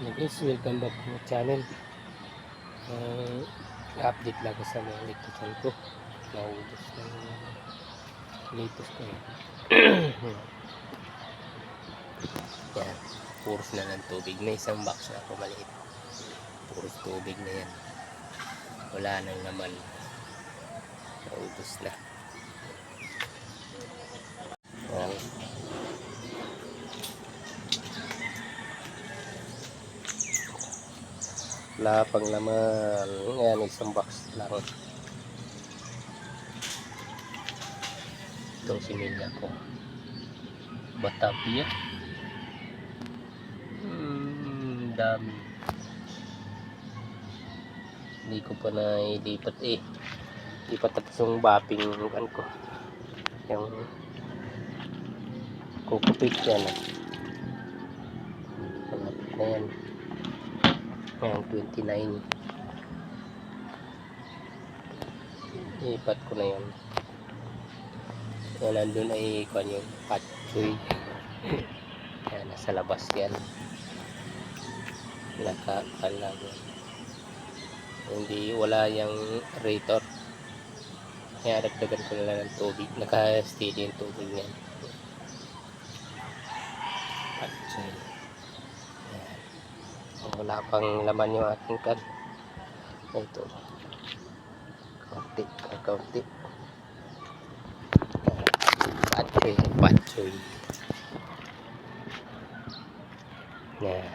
Hey guys, welcome back to my channel. Update lang ko sa mga litusan ko. Naubos na yung litos ko. Yan, puros na ng tubig. May isang box na ako maliit. Puros tubig na yan. Wala nang laman. Naubos na. Yan. Wala pang laman. Ayan, isang box lang. Itong similya ko. Batavia. Dami. Hindi ko pa na ilipat lipat at yung bapping ano ko. Yung kukupit yan. Malapit na yan. Ayan, 29. Ipat ko na yan. Yan, nandun ay kwan yung patchoy. Ayan, nasa labas yan. Nakakalag. Hindi, wala yung rator. Kaya dagdagan ko na lang ng tubig. Naka-steady yung tubig yan. Patchoy. Wala pang laman yung aking kan. Ito. Kaunti. Patchoy. Yan.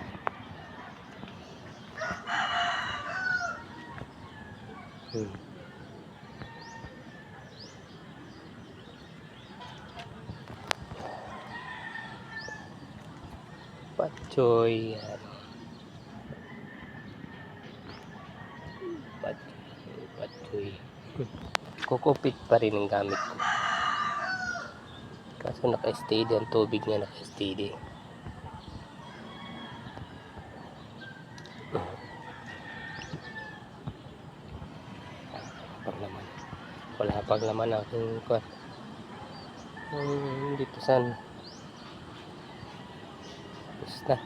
Patchoy. Yan. Patchoy. Kukupit pa rin ang gamit ko. Kaso naka-steady ang tubig niya, naka-steady. Wala pang laman aking kwan. Dito san. Basta.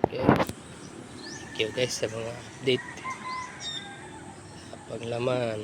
Okay. Thank you guys sa mga update. Paglaman.